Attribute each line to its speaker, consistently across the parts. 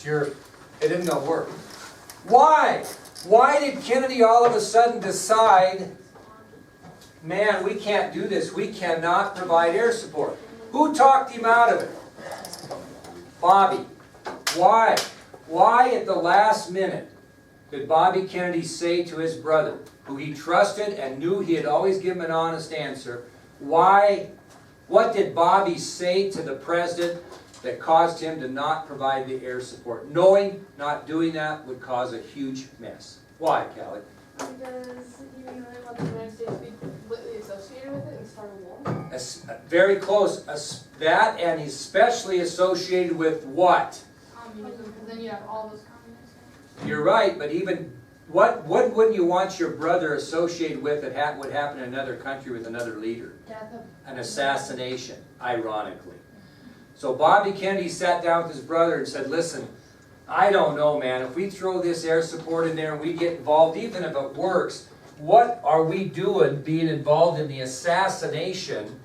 Speaker 1: It isn't going to work. Why? Why did Kennedy all of a sudden decide, man, we can't do this. We cannot provide air support. Who talked him out of it? Bobby. Why? Why at the last minute did Bobby Kennedy say to his brother, who he trusted and knew he had always given an honest answer, why? What did Bobby say to the president that caused him to not provide the air support, knowing not doing that would cause a huge mess? Why, Callie?
Speaker 2: Because he didn't really want the United States to be completely associated with it and start a war.
Speaker 1: Very close. That, and especially associated with what?
Speaker 2: Communism, because then you have all those communists.
Speaker 1: You're right, but even what wouldn't you want your brother associated with that would happen in another country with another leader?
Speaker 2: Death of
Speaker 1: An assassination, ironically. So Bobby Kennedy sat down with his brother and said, listen, I don't know, man. If we throw this air support in there and we get involved, even if it works, what are we doing being involved in the assassination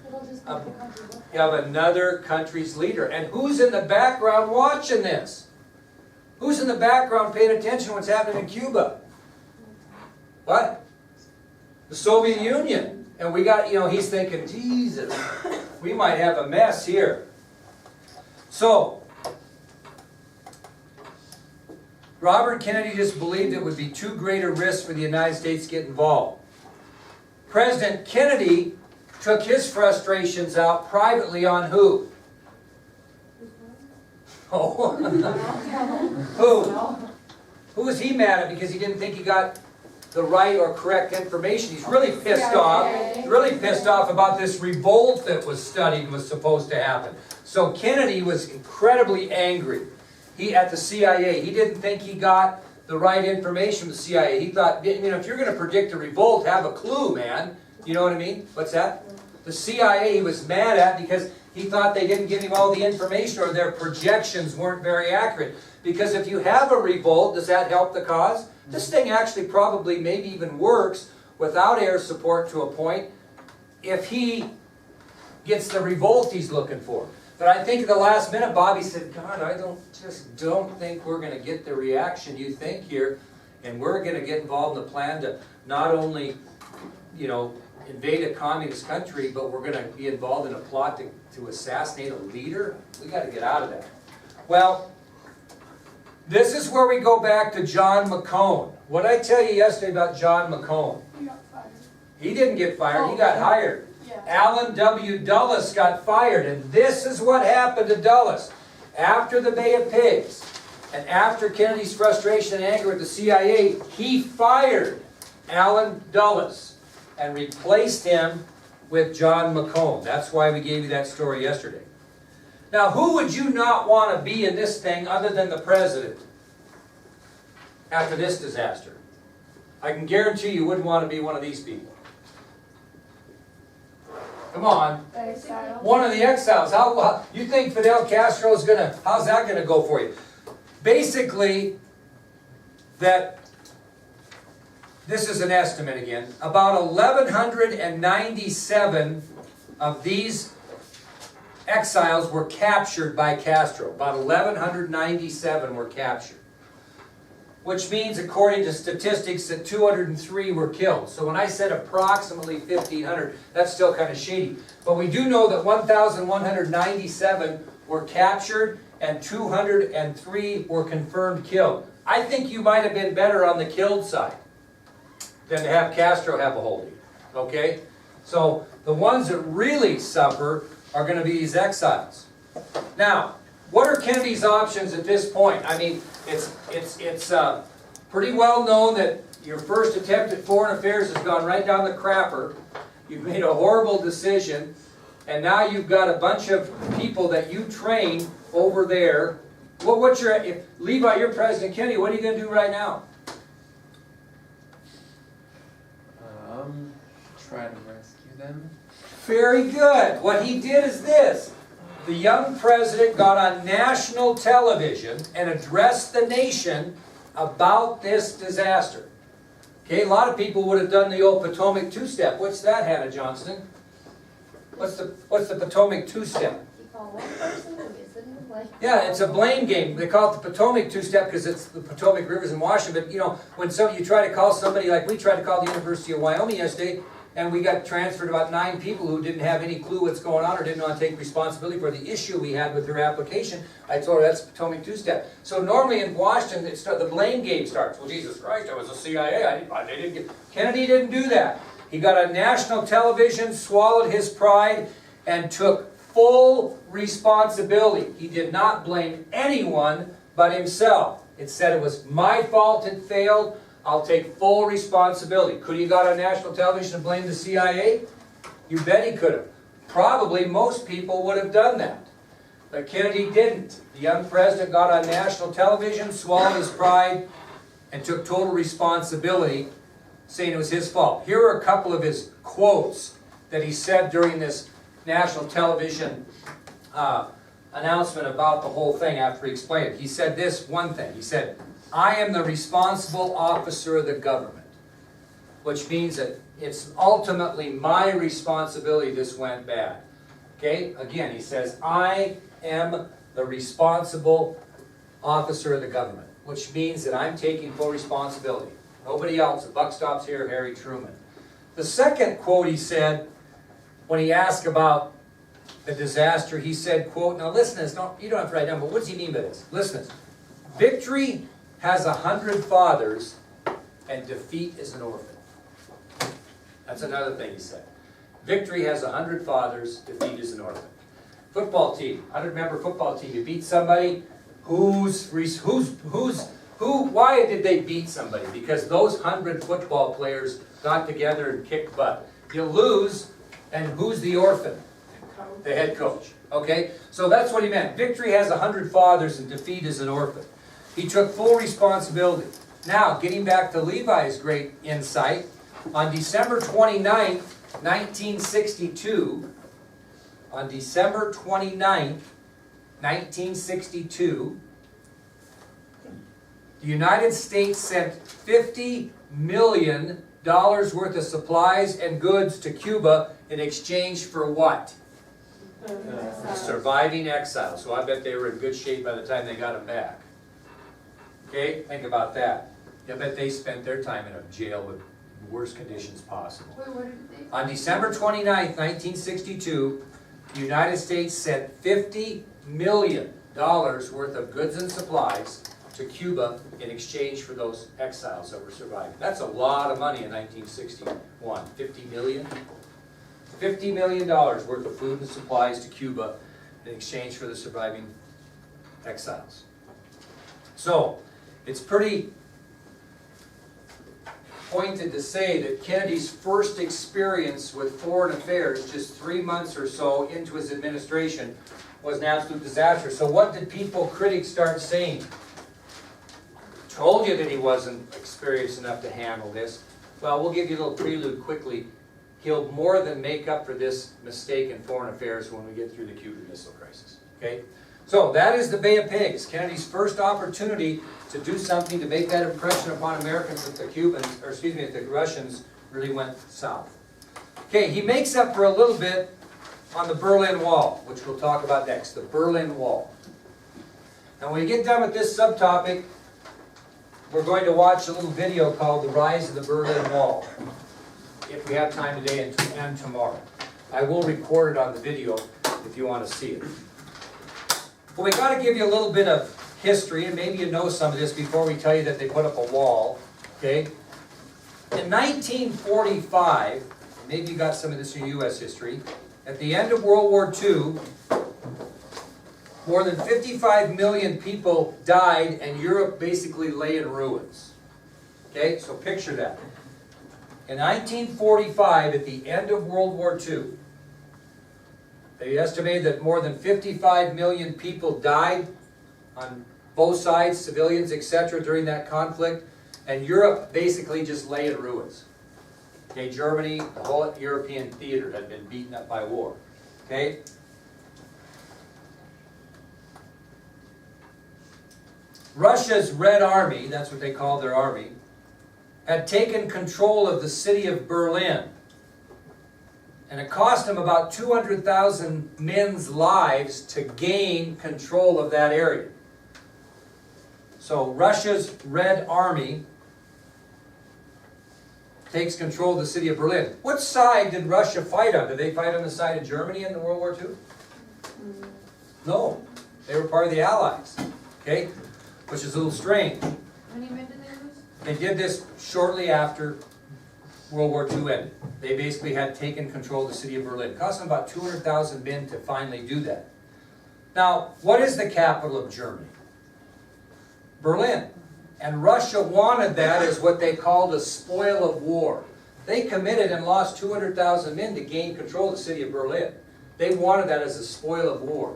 Speaker 1: of another country's leader? And who's in the background watching this? Who's in the background paying attention to what's happening in Cuba? What? The Soviet Union. And we got, he's thinking, Jesus, we might have a mess here. So, Robert Kennedy just believed it would be too great a risk for the United States to get involved. President Kennedy took his frustrations out privately on who? Oh. Who? Who was he mad at because he didn't think he got the right or correct information? He's really pissed off. He's really pissed off about this revolt that was studied and was supposed to happen. So Kennedy was incredibly angry. At the CIA, he didn't think he got the right information from the CIA. He thought, if you're going to predict a revolt, have a clue, man. You know what I mean? What's that? The CIA he was mad at because he thought they didn't give him all the information or their projections weren't very accurate. Because if you have a revolt, does that help the cause? This thing actually probably maybe even works without air support to a point if he gets the revolt he's looking for. But I think at the last minute, Bobby said, God, I don't think we're going to get the reaction you think here. And we're going to get involved in the plan to not only, invade a communist country, but we're going to be involved in a plot to assassinate a leader. We got to get out of that. Well, this is where we go back to John McCone. What did I tell you yesterday about John McCone?
Speaker 2: He got fired.
Speaker 1: He didn't get fired. He got hired.
Speaker 2: Yeah.
Speaker 1: Alan W. Dulles got fired, and this is what happened to Dulles. After the Bay of Pigs, and after Kennedy's frustration and anger with the CIA, he fired Alan Dulles and replaced him with John McCone. That's why we gave you that story yesterday. Now, who would you not want to be in this thing other than the president after this disaster? I can guarantee you wouldn't want to be one of these people. Come on. One of the exiles. How you think Fidel Castro's gonna, how's that gonna go for you? Basically, this is an estimate again, about 1,197 of these exiles were captured by Castro. About 1,197 were captured. Which means, according to statistics, that 203 were killed. So when I said approximately 1,500, that's still kind of shady. But we do know that 1,197 were captured and 203 were confirmed killed. I think you might have been better on the killed side than to have Castro have a hold of you. Okay? So the ones that really suffer are going to be these exiles. Now, what are Kennedy's options at this point? I mean, it's pretty well known that your first attempt at foreign affairs has gone right down the crapper. You've made a horrible decision, and now you've got a bunch of people that you train over there. If Levi, you're President Kennedy, what are you going to do right now?
Speaker 3: Try to rescue them.
Speaker 1: Very good. What he did is this. The young president got on national television and addressed the nation about this disaster. Okay, a lot of people would have done the old Potomac two-step. What's that, Hannah Johnston? What's the Potomac two-step?
Speaker 2: You call one person who isn't in the
Speaker 1: Yeah, it's a blame game. They call it the Potomac two-step because it's the Potomac River's in Washington. But you know, when you try to call somebody, like we tried to call the University of Wyoming yesterday, and we got transferred about 9 people who didn't have any clue what's going on or didn't want to take responsibility for the issue we had with their application. I told her that's Potomac two-step. So normally in Washington, the blame game starts. Well, Jesus Christ, I was the CIA. Kennedy didn't do that. He got on national television, swallowed his pride, and took full responsibility. He did not blame anyone but himself. It said it was my fault it failed. I'll take full responsibility. Could he have got on national television and blamed the CIA? You bet he could have. Probably most people would have done that. But Kennedy didn't. The young president got on national television, swallowed his pride, and took total responsibility, saying it was his fault. Here are a couple of his quotes that he said during this national television announcement about the whole thing after he explained it. He said this one thing. He said, "I am the responsible officer of the government," which means that it's ultimately my responsibility this went bad. Okay? Again, he says, "I am the responsible officer of the government," which means that I'm taking full responsibility. Nobody else. The buck stops here, Harry Truman. The second quote he said, when he asked about the disaster, he said, quote, now listen to this, you don't have to write down, but what does he mean by this? Listen to this. "Victory has 100 fathers, and defeat is an orphan." That's another thing he said. Victory has 100 fathers, defeat is an orphan. Football team, 100-member football team, you beat somebody, why did they beat somebody? Because those 100 football players got together and kicked butt. You lose, and who's the orphan? The head coach. Okay? So that's what he meant. Victory has 100 fathers and defeat is an orphan. He took full responsibility. Now, getting back to Levi's great insight, on December 29th, 1962, on December 29th, 1962, the United States sent $50 million worth of supplies and goods to Cuba in exchange for what? Surviving exiles. So I bet they were in good shape by the time they got them back. Okay, think about that. I bet they spent their time in a jail with the worst conditions possible.
Speaker 2: Wait, what did they?
Speaker 1: On December 29th, 1962, the United States sent $50 million worth of goods and supplies to Cuba in exchange for those exiles that were surviving. That's a lot of money in 1961. 50 million? $50 million worth of food and supplies to Cuba in exchange for the surviving exiles. So, it's pretty pointed to say that Kennedy's first experience with foreign affairs, just 3 months or so into his administration, was an absolute disaster. So what did critics start saying? Told you that he wasn't experienced enough to handle this. Well, we'll give you a little prelude quickly. He'll more than make up for this mistake in foreign affairs when we get through the Cuban Missile Crisis. Okay? So that is the Bay of Pigs, Kennedy's first opportunity to do something to make that impression upon Americans that the Russians really went south. Okay, he makes up for a little bit on the Berlin Wall, which we'll talk about next, the Berlin Wall. Now when we get done with this subtopic, we're going to watch a little video called The Rise of the Berlin Wall, if we have time today and tomorrow. I will record it on the video if you want to see it. But we got to give you a little bit of history, and maybe you know some of this before we tell you that they put up a wall. Okay? In 1945, maybe you got some of this in U.S. history, at the end of World War II, more than 55 million people died and Europe basically lay in ruins. Okay, so picture that. In 1945, at the end of World War II, they estimated that more than 55 million people died on both sides, civilians, etc., during that conflict, and Europe basically just lay in ruins. Okay, Germany, the whole European theater had been beaten up by war. Okay? Russia's Red Army, that's what they called their army, had taken control of the city of Berlin. And it cost him about 200,000 men's lives to gain control of that area. So Russia's Red Army takes control of the city of Berlin. What side did Russia fight on? Did they fight on the side of Germany in World War II? No. They were part of the Allies. Okay? Which is a little strange.
Speaker 2: How many men did they lose?
Speaker 1: They did this shortly after World War II ended. They basically had taken control of the city of Berlin. It cost them about 200,000 men to finally do that. Now, what is the capital of Germany? Berlin. And Russia wanted that as what they called a spoil of war. They committed and lost 200,000 men to gain control of the city of Berlin. They wanted that as a spoil of war.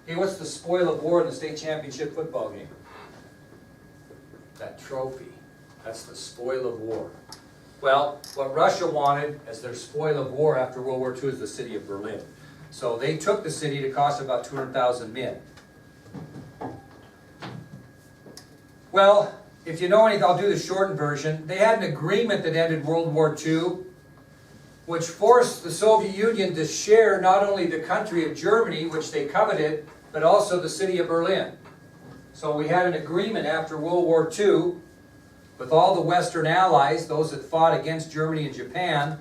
Speaker 1: Hey, what's the spoil of war in the state championship football game? That trophy. That's the spoil of war. Well, what Russia wanted as their spoil of war after World War II is the city of Berlin. So they took the city. It cost about 200,000 men. Well, if you know anything, I'll do the shortened version. They had an agreement that ended World War II, which forced the Soviet Union to share not only the country of Germany, which they coveted, but also the city of Berlin. So we had an agreement after World War II with all the Western Allies, those that fought against Germany and Japan,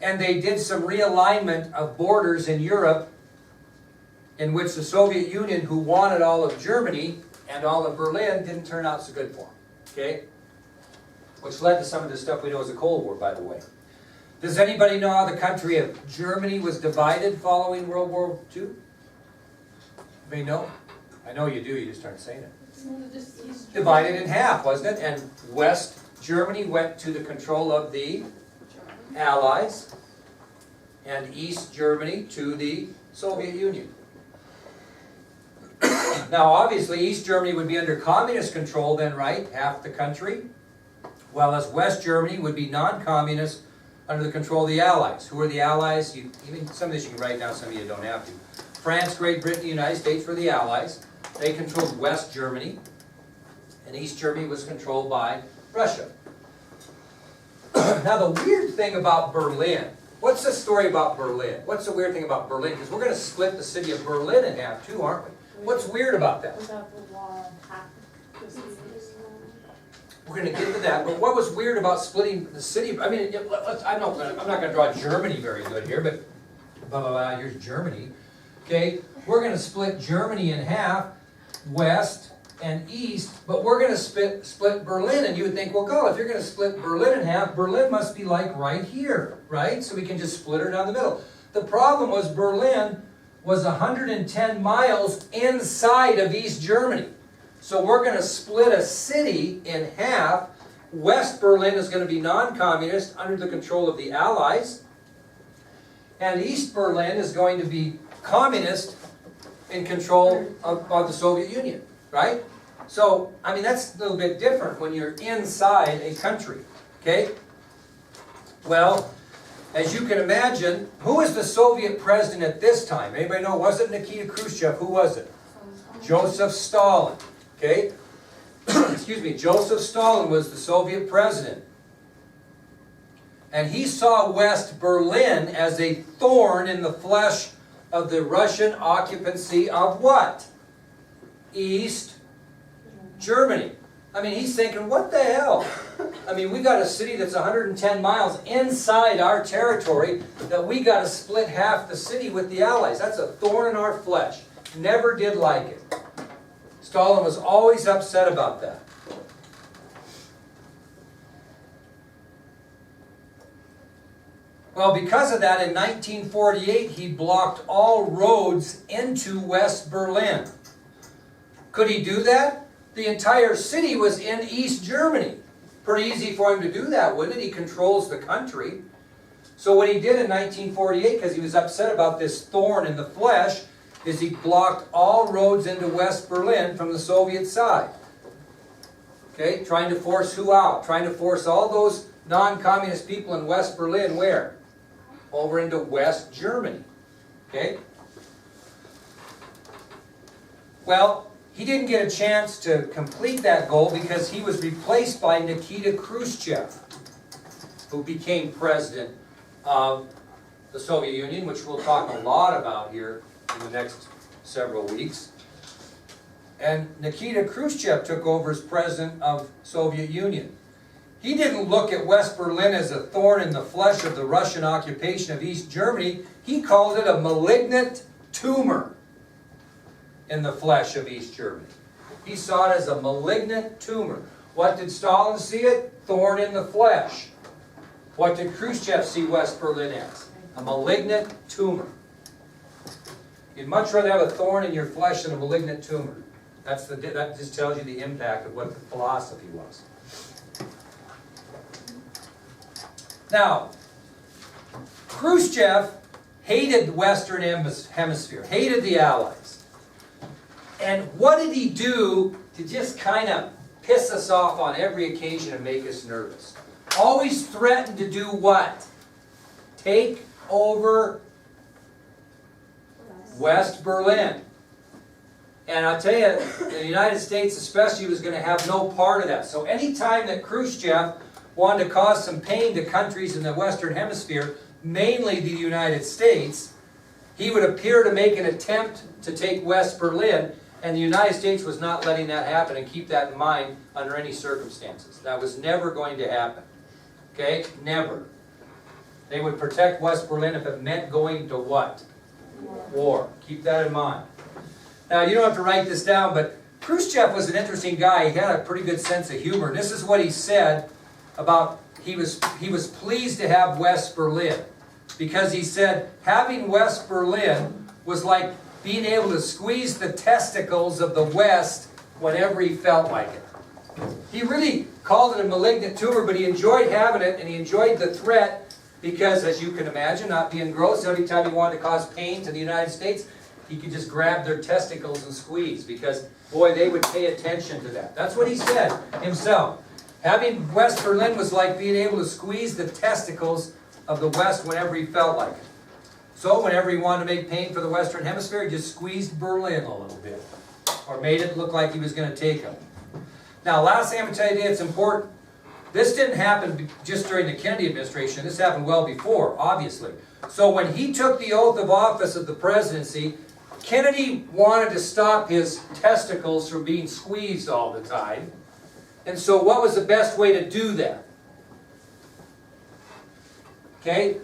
Speaker 1: and they did some realignment of borders in Europe in which the Soviet Union, who wanted all of Germany and all of Berlin, didn't turn out so good for them. Okay? Which led to some of the stuff we know as the Cold War, by the way. Does anybody know how the country of Germany was divided following World War II? Anybody know? I know you do, you just aren't saying it. Divided in half, wasn't it? And West Germany went to the control of the Allies, and East Germany to the Soviet Union. Now, obviously, East Germany would be under communist control then, right? Half the country. While as West Germany would be non-communist under the control of the Allies. Who are the Allies? Even some of this you can write down, some of you don't have to. France, Great Britain, the United States were the Allies. They controlled West Germany. And East Germany was controlled by Russia. Now, the weird thing about Berlin. What's the story about Berlin? What's the weird thing about Berlin? Because we're going to split the city of Berlin in half too, aren't we? What's weird about that?
Speaker 2: Without the wall, half the city.
Speaker 1: We're going to get to that, but what was weird about splitting the city? I mean, I'm not going to draw Germany very good here, but blah, blah, blah, here's Germany. Okay, we're going to split Germany in half, west and east, but we're going to split Berlin, and you would think, well, God, if you're going to split Berlin in half, Berlin must be like right here, right? So we can just split her down the middle. The problem was Berlin was 110 miles inside of East Germany. So we're going to split a city in half. West Berlin is going to be non-communist under the control of the Allies. And East Berlin is going to be communist in control of the Soviet Union, right? So, I mean, that's a little bit different when you're inside a country, okay? Well, as you can imagine, who was the Soviet president at this time? Anybody know? Was it Nikita Khrushchev? Who was it? Joseph Stalin. Okay? Excuse me. Joseph Stalin was the Soviet president. And he saw West Berlin as a thorn in the flesh of the Russian occupancy of what? East Germany. I mean, he's thinking, what the hell? I mean, we got a city that's 110 miles inside our territory that we got to split half the city with the Allies. That's a thorn in our flesh. Never did like it. Stalin was always upset about that. Well, because of that, in 1948, he blocked all roads into West Berlin. Could he do that? The entire city was in East Germany. Pretty easy for him to do that, wouldn't it? He controls the country. So what he did in 1948, because he was upset about this thorn in the flesh, is he blocked all roads into West Berlin from the Soviet side. Okay, trying to force who out? Trying to force all those non-communist people in West Berlin where? Over into West Germany. Okay? Well, he didn't get a chance to complete that goal because he was replaced by Nikita Khrushchev, who became president of the Soviet Union, which we'll talk a lot about here in the next several weeks. And Nikita Khrushchev took over as president of Soviet Union. He didn't look at West Berlin as a thorn in the flesh of the Russian occupation of East Germany. He called it a malignant tumor in the flesh of East Germany. He saw it as a malignant tumor. What did Stalin see it? Thorn in the flesh. What did Khrushchev see West Berlin as? A malignant tumor. You'd much rather have a thorn in your flesh than a malignant tumor. That just tells you the impact of what the philosophy was. Now, Khrushchev hated the Western Hemisphere, hated the Allies. And what did he do to just kind of piss us off on every occasion and make us nervous? Always threatened to do what? Take over West Berlin. And I'll tell you, the United States especially was going to have no part of that. So anytime that Khrushchev wanted to cause some pain to countries in the Western Hemisphere, mainly the United States, he would appear to make an attempt to take West Berlin, and the United States was not letting that happen, and keep that in mind under any circumstances. That was never going to happen. Okay? Never. They would protect West Berlin if it meant going to what? War. Keep that in mind. Now, you don't have to write this down, but Khrushchev was an interesting guy. He had a pretty good sense of humor. This is what he said about he was pleased to have West Berlin, because he said having West Berlin was like being able to squeeze the testicles of the West whenever he felt like it. He really called it a malignant tumor, but he enjoyed having it, and he enjoyed the threat because, as you can imagine, not being gross, every time he wanted to cause pain to the United States, he could just grab their testicles and squeeze, because, boy, they would pay attention to that. That's what he said himself. Having West Berlin was like being able to squeeze the testicles of the West whenever he felt like it. So whenever he wanted to make pain for the Western Hemisphere, he just squeezed Berlin a little bit, or made it look like he was going to take them. Now, last thing I'm going to tell you today, it's important. This didn't happen just during the Kennedy administration. This happened well before, obviously. So when he took the oath of office of the presidency, Kennedy wanted to stop his testicles from being squeezed all the time. And so what was the best way to do that? Okay?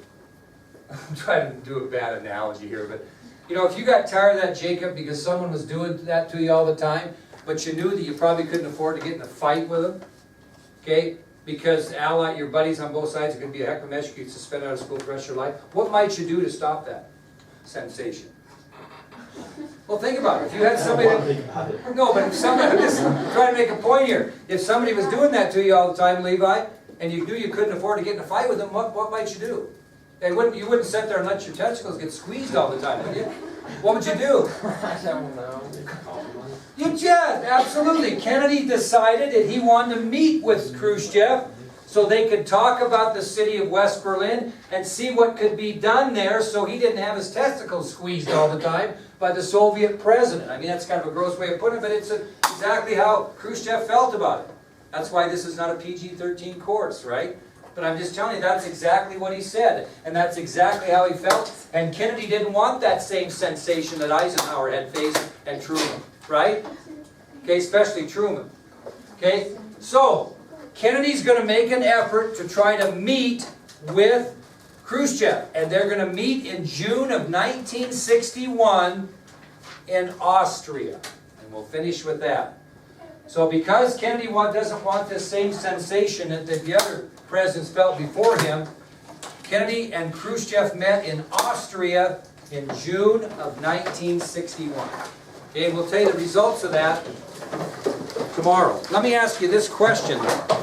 Speaker 1: I'm trying to do a bad analogy here, but you know, if you got tired of that, Jacob, because someone was doing that to you all the time, but you knew that you probably couldn't afford to get in a fight with them, okay? Because your buddies on both sides are going to be a heck of a mess, you could suspend out of school for the rest of your life. What might you do to stop that sensation? Well, think about it. If you had somebody that, no, but if somebody, I'm just trying to make a point here. If somebody was doing that to you all the time, Levi, and you knew you couldn't afford to get in a fight with them, what might you do? You wouldn't sit there and let your testicles get squeezed all the time, would you? What would you do?
Speaker 3: I don't know.
Speaker 1: You just, absolutely. Kennedy decided that he wanted to meet with Khrushchev so they could talk about the city of West Berlin and see what could be done there so he didn't have his testicles squeezed all the time by the Soviet president. I mean, that's kind of a gross way of putting it, but it's exactly how Khrushchev felt about it. That's why this is not a PG-13 course, right? But I'm just telling you, that's exactly what he said. And that's exactly how he felt. And Kennedy didn't want that same sensation that Eisenhower had faced and Truman, right? Okay, especially Truman. Okay, so Kennedy's going to make an effort to try to meet with Khrushchev. And they're going to meet in June of 1961 in Austria. And we'll finish with that. So because Kennedy doesn't want this same sensation that the other presidents felt before him, Kennedy and Khrushchev met in Austria in June of 1961. Okay, and we'll tell you the results of that tomorrow. Let me ask you this question though.